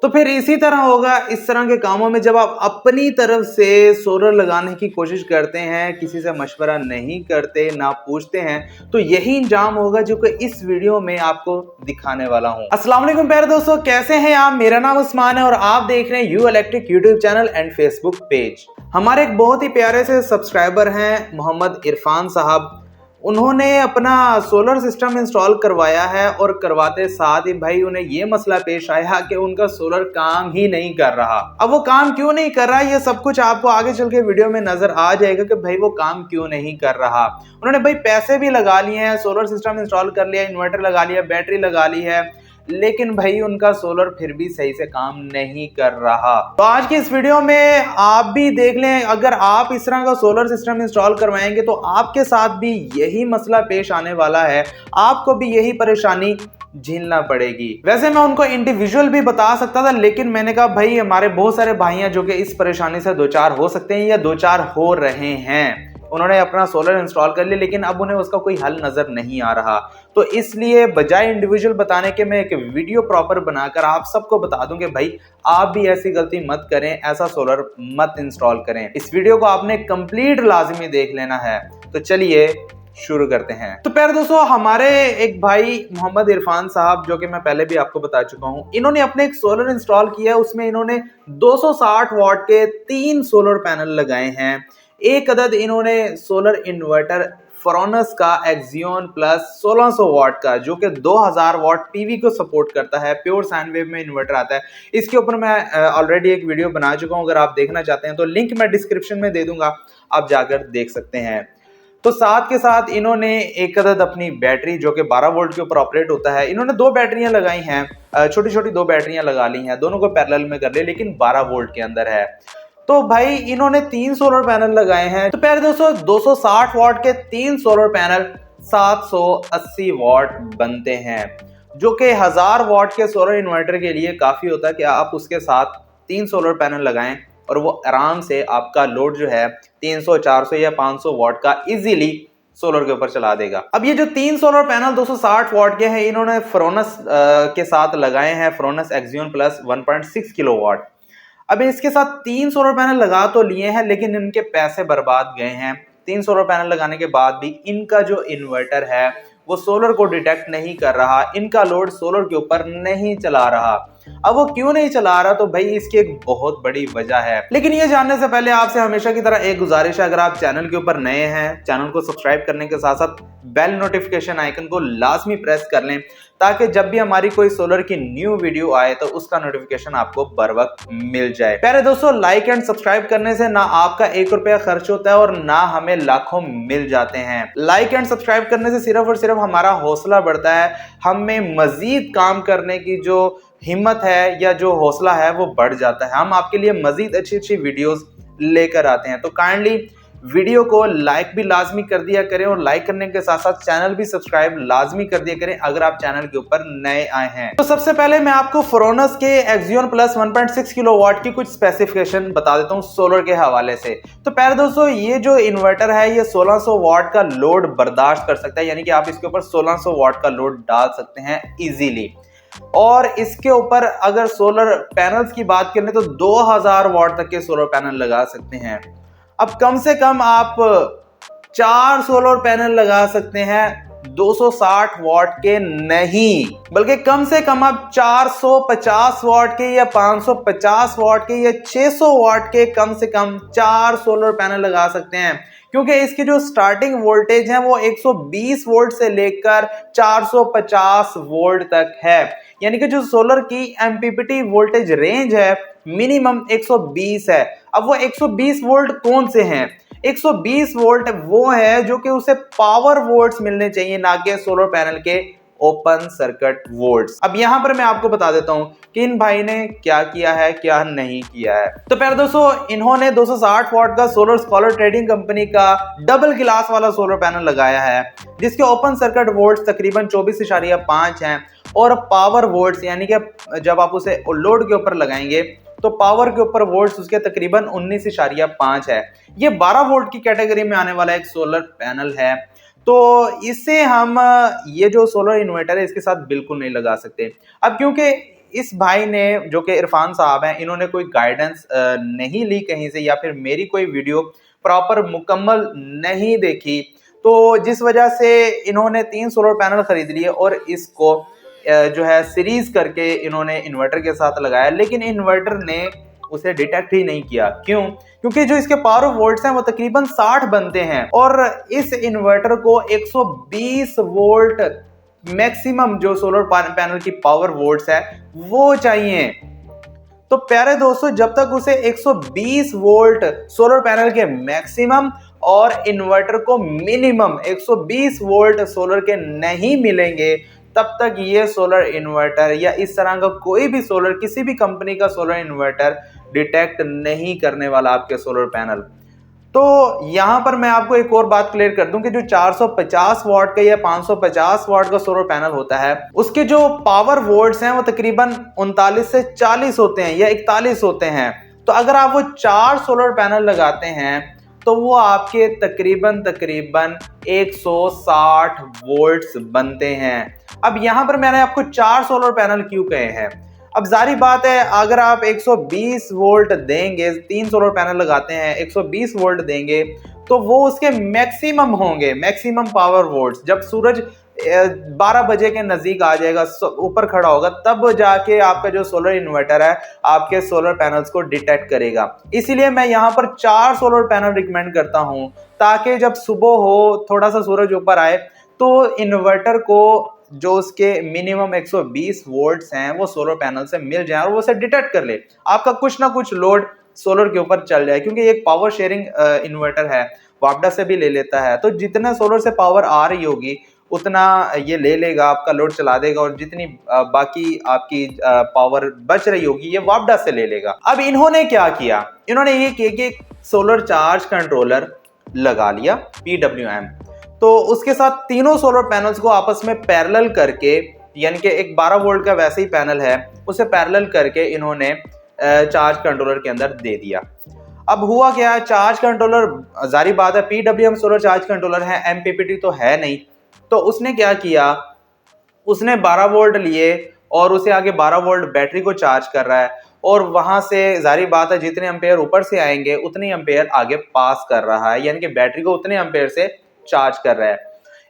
तो फिर इसी तरह होगा इस तरह के कामों में, जब आप अपनी तरफ से सोलर लगाने की कोशिश करते हैं, किसी से मशवरा नहीं करते, ना पूछते हैं, तो यही अंजाम होगा जो कि इस वीडियो में आपको दिखाने वाला हूं। अस्सलाम वालेकुम प्यारे दोस्तों, कैसे हैं आप? मेरा नाम उस्मान है और आप देख रहे हैं you electric YouTube channel and Facebook page. हमारे एक बहुत ही प्यारे से सब्सक्राइबर हैं मोहम्मद इरफान साहब। उन्होंने अपना सोलर सिस्टम इंस्टॉल करवाया है और करवाते साथ ही भाई उन्हें ये मसला पेश आया कि उनका सोलर काम ही नहीं कर रहा। अब वो काम क्यों नहीं कर रहा, ये सब कुछ आपको आगे चल के वीडियो में नजर आ जाएगा कि भाई वो काम क्यों नहीं कर रहा। उन्होंने भाई पैसे भी लगा लिए हैं, सोलर सिस्टम इंस्टॉल कर लिया, इन्वर्टर लगा लिया, बैटरी लगा ली है, लेकिन भाई उनका सोलर फिर भी सही से काम नहीं कर रहा। तो आज की इस वीडियो में आप भी देख लें, अगर आप इस तरह का सोलर सिस्टम इंस्टॉल करवाएंगे तो आपके साथ भी यही मसला पेश आने वाला है, आपको भी यही परेशानी झेलना पड़ेगी। वैसे मैं उनको इंडिविजुअल भी बता सकता था, लेकिन मैंने कहा भाई हमारे बहुत सारे भाई हैं जो कि इस परेशानी से दो चार हो सकते हैं या दो चार हो रहे हैं। उन्होंने अपना सोलर इंस्टॉल कर लिया लेकिन अब उन्हें उसका कोई हल नजर नहीं आ रहा, तो इसलिए बजाय इंडिविजुअल बताने के मैं एक वीडियो प्रॉपर बनाकर आप सबको बता दूं कि भाई आप भी ऐसी गलती मत करें, ऐसा सोलर मत इंस्टॉल करें। इस वीडियो को आपने कंप्लीट लाजमी देख लेना है। तो चलिए शुरू करते हैं। तो प्यारे दोस्तों, हमारे एक भाई मोहम्मद इरफान साहब, जो कि मैं पहले भी आपको बता चुका हूं, इन्होंने अपने एक सोलर इंस्टॉल किया है। उसमें इन्होंने 260 वॉट के 3 सोलर पैनल लगाए हैं। एक अदद इन्होंने सोलर इन्वर्टर फ्रोनस का एक्सियन प्लस 1600 वॉट का, जो कि 2000 वॉट पीवी को सपोर्ट करता है, प्योर साइन वेव में इन्वर्टर आता है। इसके ऊपर मैं ऑलरेडी एक वीडियो बना चुका हूं, अगर आप देखना चाहते हैं तो लिंक मैं डिस्क्रिप्शन में दे दूंगा, आप जाकर देख सकते हैं। तो साथ के साथ इन्होंने एक अदद अपनी बैटरी, जो कि 12 वोल्ट के ऊपर ऑपरेट होता है, इन्होंने 2 बैटरियां लगाई हैं, छोटी छोटी 2 बैटरियां लगा ली हैं, दोनों को पैरेलल में कर लिया, लेकिन 12 वोल्ट के अंदर है। तो भाई इन्होंने 3 सोलर पैनल लगाए हैं। तो प्यारे दोस्तों, 260 वॉट के 3 सोलर पैनल 780 वॉट बनते हैं, जो कि 1000 वॉट के सोलर इन्वर्टर के लिए काफी होता है कि आप उसके साथ 3 सोलर पैनल लगाएं और वो आराम से आपका लोड जो है 300, 400 या 500 वॉट का इजीली सोलर के ऊपर चला देगा। अब ये जो 3 सोलर पैनल 260 वॉट के हैं, इन्होंने फ्रोनस के साथ लगाए हैं, फ्रोनस एक्सियन प्लस 1.6 किलोवाट। अब इसके साथ 3 सोलर पैनल लगा तो लिए हैं, लेकिन इनके पैसे बर्बाद गए हैं। 3 सोलर पैनल लगाने के बाद भी इनका जो इन्वर्टर है वो सोलर को डिटेक्ट नहीं कर रहा, इनका लोड सोलर के ऊपर नहीं चला रहा। अब वो क्यों नहीं चला रहा, तो भाई इसकी एक बहुत बड़ी वजह है। लेकिन ये जानने से पहले आपसे हमेशा की तरह एक गुजारिश है, अगर आप चैनल के ऊपर नए हैं, चैनल को सब्सक्राइब करने के साथ साथ बेल नोटिफिकेशन आइकन को लाजमी प्रेस कर लें, ताकि जब भी हमारी कोई सोलर की न्यू वीडियो आए तो उसका नोटिफिकेशन आपको बर वक्त मिल जाए। प्यारे दोस्तों, लाइक एंड सब्सक्राइब करने से ना आपका 1 रुपया खर्च होता है और ना हमें लाखों मिल जाते हैं। लाइक एंड सब्सक्राइब करने से सिर्फ और सिर्फ हमारा हौसला बढ़ता है, हमें मजीद काम करने की जो हिम्मत है या जो हौसला है वो बढ़ जाता है। हम आपके लिए मजीद अच्छी अच्छी वीडियोस लेकर आते हैं। तो काइंडली वीडियो को लाइक भी लाजमी कर दिया करें और लाइक करने के साथ साथ चैनल भी सब्सक्राइब लाजमी कर दिया करें अगर आप चैनल के ऊपर नए आए हैं। तो सबसे पहले मैं आपको फ्रोनस के एक्सियन प्लस 1.6 किलोवाट की कुछ स्पेसिफिकेशन बता देता हूं सोलर के हवाले से। तो प्यारे दोस्तों, ये जो इन्वर्टर है ये 1600 वॉट का लोड बर्दाश्त कर सकता है, यानी कि आप इसके ऊपर 1600 वॉट का लोड डाल सकते हैं इजीली। और इसके ऊपर अगर सोलर पैनल्स की बात करें तो 2000 वॉट तक के सोलर पैनल लगा सकते हैं। अब कम से कम आप 4 सोलर पैनल लगा सकते हैं, 260 वॉट के नहीं, बल्कि कम से कम आप 450 वॉट के या 550 वॉट के या 600 वॉट के कम से कम 4 सोलर पैनल लगा सकते हैं, क्योंकि इसकी जो स्टार्टिंग वोल्टेज है वो 120 वोल्ट से लेकर 450 वोल्ट तक है। यानी कि जो सोलर की एमपीपीटी वोल्टेज रेंज है मिनिमम 120 है। अब वो 120 वोल्ट कौन से हैं? 120 वोल्ट वो है जो कि उसे पावर वोल्ट्स मिलने चाहिए, ना कि सोलर पैनल के ओपन सर्किट वोल्ट्स। अब यहां पर मैं आपको बता देता हूं कि इन भाई ने क्या किया है, क्या नहीं किया है। तो प्यारे दोस्तों, इन्होंने 260 वॉट का सोलर स्कॉलर ट्रेडिंग कंपनी का डबल गिलास वाला सोलर पैनल लगाया है, जिसके ओपन सर्किट वोल्ट्स तकरीबन 24.5 हैं और पावर वोल्ट्स, यानी कि जब आप उसे लोड के ऊपर लगाएंगे तो पावर के ऊपर वोल्ट्स उसके तकरीबन 19.5 है। ये 12 वोल्ट की कैटेगरी में आने वाला एक सोलर पैनल है। तो इससे हम ये जो सोलर इन्वर्टर है इसके साथ बिल्कुल नहीं लगा सकते। अब क्योंकि इस भाई ने जो कि इरफान साहब हैं, इन्होंने कोई गाइडेंस नहीं ली कहीं से, या फिर मेरी कोई वीडियो प्रॉपर मुकम्मल नहीं देखी, तो जिस वजह से इन्होंने 3 सोलर पैनल खरीद लिए और इसको जो है सीरीज करके इन्होंने इन्वर्टर के साथ लगाया, लेकिन इन्वर्टर ने उसे डिटेक्ट ही नहीं किया। क्यों? क्योंकि जो इसके पावर वोल्ट्स हैं वो तकरीबन 60 बनते हैं और इस इन्वर्टर को 120 वोल्ट मैक्सिमम जो सोलर पैनल की पावर वोल्ट्स है वो चाहिए। तो प्यारे दोस्तों, जब तक उसे 120 वोल्ट सोलर पैनल के मैक्सिमम और इन्वर्टर को मिनिमम 120 वोल्ट सोलर के नहीं मिलेंगे, तब तक ये सोलर इन्वर्टर या इस तरह का कोई भी सोलर, किसी भी कंपनी का सोलर इन्वर्टर डिटेक्ट नहीं करने वाला आपके सोलर पैनल। तो यहां पर मैं आपको एक और बात क्लियर कर दूं कि जो 450 वाट का या 550 वाट का सोलर पैनल होता है, उसके जो पावर वोल्ट्स हैं वो तकरीबन 39 से 40 होते हैं या 41 होते हैं। तो अगर आप वो 4 सोलर पैनल लगाते हैं तो वो आपके तकरीबन 160 वोल्ट्स बनते हैं। अब यहां पर मैंने आपको 4 सोलर पैनल क्यों कहे हैं? अब जारी बात है, अगर आप 120 वोल्ट देंगे, 3 सोलर पैनल लगाते हैं, 120 वोल्ट देंगे, तो वो उसके मैक्सिमम होंगे, मैक्सिमम पावर वोल्ट्स। जब सूरज 12 बजे के नजदीक आ जाएगा, ऊपर खड़ा होगा, तब जाके आपका जो सोलर इन्वर्टर है आपके सोलर पैनल्स को डिटेक्ट करेगा। इसीलिए मैं यहाँ पर 4 सोलर पैनल रिकमेंड करता हूँ, ताकि जब सुबह हो, थोड़ा सा सूरज ऊपर आए, तो इन्वर्टर को जो उसके मिनिमम 120 वोल्ट्स हैं वो सोलर पैनल से मिल जाए और वो उसे डिटेक्ट कर ले, आपका कुछ ना कुछ लोड सोलर के ऊपर चल जाए। क्योंकि एक पावर शेयरिंग इन्वर्टर है, वापडा से भी ले लेता है, तो जितना सोलर से पावर आ रही होगी उतना ये ले लेगा, आपका लोड चला देगा, और जितनी बाकी आपकी पावर बच रही होगी ये वापडा से ले लेगा। अब इन्होंने क्या किया? इन्होंने ये किया कि सोलर चार्ज कंट्रोलर लगा लिया, PWM। तो उसके साथ तीनों सोलर पैनल्स को आपस में पैरेलल करके, यानी कि एक 12 वोल्ट का वैसे ही पैनल है, उसे पैरेलल करके इन्होंने चार्ज कंट्रोलर के अंदर दे दिया। अब हुआ क्या? चार्ज कंट्रोलर, जारी बात है PWM सोलर चार्ज कंट्रोलर है, MPPT तो है नहीं। तो उसने क्या किया? उसने 12 वोल्ट लिए और उसे आगे 12 वोल्ट बैटरी को चार्ज कर रहा है, और वहां से जारी बात है जितने एम्पेयर ऊपर से आएंगे उतने एम्पेयर आगे पास कर रहा है, यानी कि बैटरी को उतने एम्पेयर से चार्ज कर रहा है।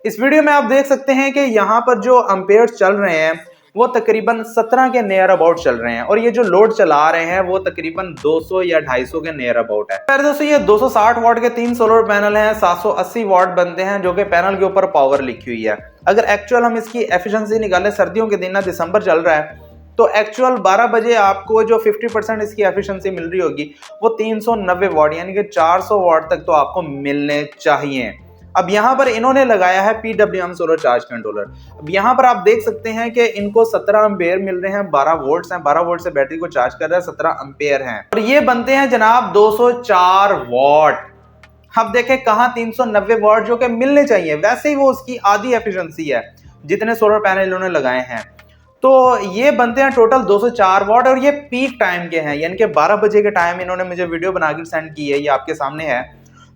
इस वीडियो में आप देख सकते हैं कि यहाँ पर जो एम्पेयर चल रहे हैं वो तकरीबन 17 के नियर अबाउट चल रहे हैं, और ये जो लोड चला रहे हैं वो तकरीबन 200 या 250 के नियर अबाउट है। फिर दोस्तों, ये 260 वाट के 3 सोलर पैनल हैं, 780 वाट बनते हैं, जो कि पैनल के ऊपर पावर लिखी हुई है। अगर एक्चुअल हम इसकी एफिशिएंसी निकालें, सर्दियों के दिन ना, दिसंबर चल रहा है, तो एक्चुअल 12 बजे आपको जो 50% इसकी एफिशिएंसी मिल रही होगी वो 390 वाट, यानी कि 400 वाट तक तो आपको मिलने चाहिए। अब यहाँ पर इन्होंने लगाया है PWM सोलर चार्ज कंट्रोलर। अब यहाँ पर आप देख सकते हैं कि इनको 17 एम्पेयर मिल रहे हैं, 12 वोल्ट्स हैं, 12 वोल्ट से बैटरी को चार्ज कर रहा है, 17 एम्पेयर हैं, और ये बनते हैं जनाब 204 वाट। अब देखें कहाँ 390 वाट जो कि मिलने चाहिए, वैसे ही वो उसकी आधी एफिशिएंसी है जितने सोलर पैनल इन्होंने लगाए हैं। तो ये बनते हैं टोटल 204 वाट, और ये पीक टाइम के हैं, यानी कि 12 बजे के टाइम इन्होंने मुझे वीडियो बनाकर सेंड की है, ये आपके सामने है।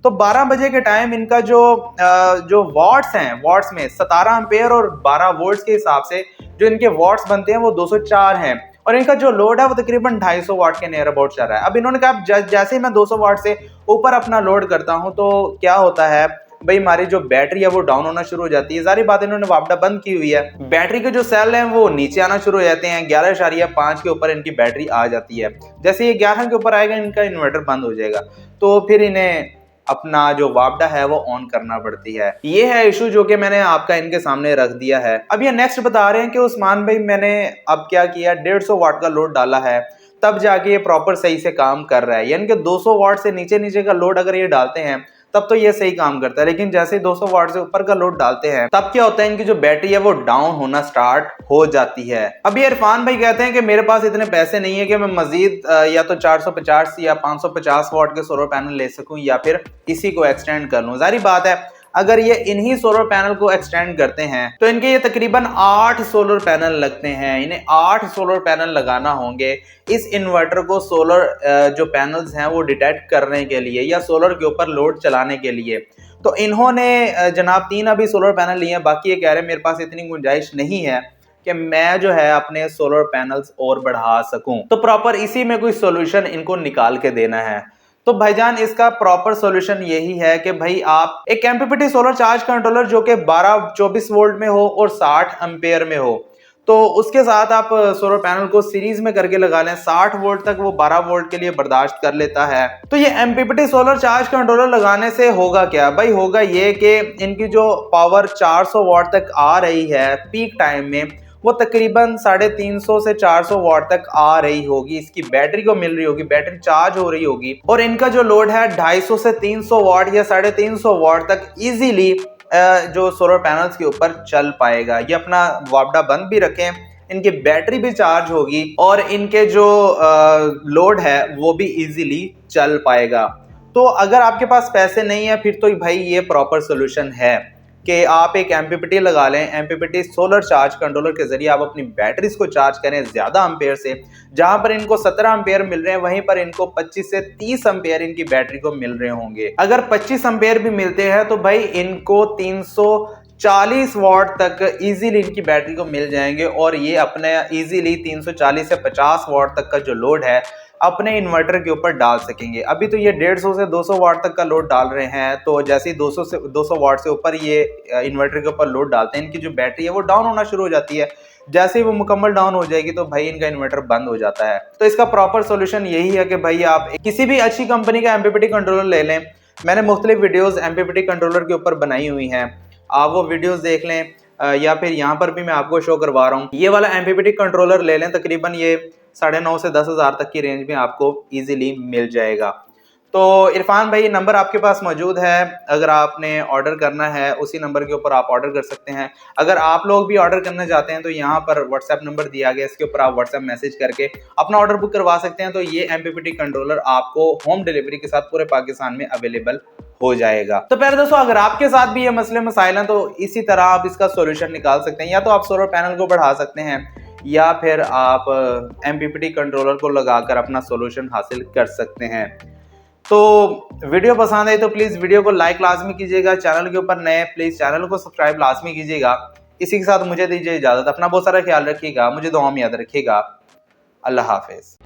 तो 12 बजे के टाइम इनका जो वॉट्स हैं, वॉट्स में 17 एम्पेयर और 12 वोल्ट्स के हिसाब से जो इनके वॉट्स बनते हैं वो 204 हैं, और इनका जो लोड है वो तकरीबन 250 वाट के नियर अबाउट चल रहा है। अब इन्होंने कहा जैसे ही मैं 200 वाट से ऊपर अपना लोड करता हूं तो क्या होता है भाई, हमारी जो बैटरी है वो डाउन होना शुरू हो जाती है। सारी बात इन्होंने वापडा बंद की हुई है, बैटरी के जो सेल हैं वो नीचे आना शुरू हो जाते हैं, 11.5 के ऊपर इनकी बैटरी आ जाती है। जैसे ये 11 के ऊपर आएगा इनका इन्वर्टर बंद हो जाएगा, तो फिर इन्हें अपना जो वापडा है वो ऑन करना पड़ती है। ये है इशू जो कि मैंने आपका इनके सामने रख दिया है। अब ये नेक्स्ट बता रहे हैं कि उस्मान भाई मैंने अब क्या किया, 150 वाट का लोड डाला है, तब जाके ये प्रॉपर सही से काम कर रहा है। यानी कि 200 वाट से नीचे का लोड अगर ये डालते हैं तब तो ये सही काम करता है, लेकिन जैसे 200 वाट से ऊपर का लोड डालते हैं तब क्या होता है, इनकी जो बैटरी है वो डाउन होना स्टार्ट हो जाती है। अब ये इरफान भाई कहते हैं कि मेरे पास इतने पैसे नहीं है कि मैं मजीद या तो 450 या 550 वाट के सोलर पैनल ले सकूं या फिर इसी को एक्सटेंड कर लूं। जारी बात है अगर ये इन्हीं सोलर पैनल को एक्सटेंड करते हैं तो इनके ये तकरीबन 8 सोलर पैनल लगते हैं। इन्हें 8 सोलर पैनल लगाना होंगे इस इन्वर्टर को सोलर जो पैनल्स हैं वो डिटेक्ट करने के लिए या सोलर के ऊपर लोड चलाने के लिए। तो इन्होंने जनाब 3 अभी सोलर पैनल लिए हैं, बाकी ये कह रहे हैं मेरे पास इतनी गुंजाइश नहीं है कि मैं जो है अपने सोलर पैनल्स और बढ़ा सकूं। तो प्रॉपर इसी में कोई सॉल्यूशन इनको निकाल के देना है। तो भाईजान इसका प्रॉपर सॉल्यूशन यही है कि भाई आप एक एमपीपीटी सोलर चार्ज कंट्रोलर जो कि 12-24 वोल्ट में हो और 60 एम्पेयर में हो, तो उसके साथ आप सोलर पैनल को सीरीज में करके लगा लें। 60 वोल्ट तक वो 12 वोल्ट के लिए बर्दाश्त कर लेता है। तो ये एमपीपीटी सोलर चार्ज कंट्रोलर लगाने से होगा क्या भाई, होगा ये कि इनकी जो पावर 400 वाट तक आ रही है पीक टाइम में, वो तकरीबन 350 से 400 वाट तक आ रही होगी, इसकी बैटरी को मिल रही होगी, बैटरी चार्ज हो रही होगी। और इनका जो लोड है 250 से 300 वाट या 350 वाट तक इजीली जो सोलर पैनल्स के ऊपर चल पाएगा। ये अपना वापडा बंद भी रखें, इनकी बैटरी भी चार्ज होगी और इनके जो लोड है वो भी इजीली चल पाएगा। तो अगर आपके पास पैसे नहीं है फिर तो भाई ये प्रॉपर सोल्यूशन है कि आप एक एमपीपीटी लगा लें। एमपीपीटी सोलर चार्ज कंट्रोलर के जरिए आप अपनी बैटरीज को चार्ज करें ज्यादा एम्पेयर से। जहां पर इनको 17 एम्पेयर मिल रहे हैं वहीं पर इनको 25 से 30 एम्पेयर इनकी बैटरी को मिल रहे होंगे। अगर 25 एम्पेयर भी मिलते हैं तो भाई इनको 340 वाट तक इजीली इनकी बैटरी को मिल जाएंगे और ये अपने इजीली 340 से 50 वाट तक का जो लोड है अपने इन्वर्टर के ऊपर डाल सकेंगे। अभी तो ये 150 से 200 वाट तक का लोड डाल रहे हैं, तो जैसे ही 200 वाट से ऊपर ये इन्वर्टर के ऊपर लोड डालते हैं, इनकी जो बैटरी है वो डाउन होना शुरू हो जाती है। जैसे ही वो मुकम्मल डाउन हो जाएगी तो भाई इनका इन्वर्टर बंद हो जाता है। तो इसका प्रॉपर सोल्यूशन यही है कि भाई आप किसी भी अच्छी कंपनी का एमपीपीटी कंट्रोलर ले लें। मैंने मुख्तलिफ वीडियोस एमपीपीटी कंट्रोलर के ऊपर बनाई हुई हैं, आप वो वीडियोस देख लें या फिर यहाँ पर भी मैं आपको शो करवा रहा हूँ। ये वाला एमपीपीटी कंट्रोलर ले लें, तकरीबन ये 9,500 से 10,000 तक की रेंज में आपको इजीली मिल जाएगा। तो इरफान भाई नंबर आपके पास मौजूद है, अगर आपने ऑर्डर करना है उसी नंबर के ऊपर आप ऑर्डर कर सकते हैं। अगर आप लोग भी ऑर्डर करना चाहते हैं तो यहाँ पर व्हाट्सएप नंबर दिया गया, इसके ऊपर आप व्हाट्सएप मैसेज करके अपना ऑर्डर बुक करवा सकते हैं। तो ये एमपीपीटी कंट्रोलर आपको होम डिलीवरी के साथ पूरे पाकिस्तान में अवेलेबल हो जाएगा। तो प्यारे दोस्तों, अगर आपके साथ भी ये मसले मसाइल हैं तो इसी तरह आप इसका सोल्यूशन निकाल सकते हैं। या तो आप सोलर पैनल को बढ़ा सकते हैं या फिर आप एमपीपीटी कंट्रोलर को लगाकर अपना सोल्यूशन हासिल कर सकते हैं। तो वीडियो पसंद आई तो प्लीज़ वीडियो को लाइक लाजमी कीजिएगा। चैनल के ऊपर नए प्लीज़ चैनल को सब्सक्राइब लाजमी कीजिएगा। इसी के साथ मुझे दीजिए इजाज़त। अपना बहुत सारा ख्याल रखिएगा, मुझे दुआ में याद रखिएगा। अल्लाह हाफिज़।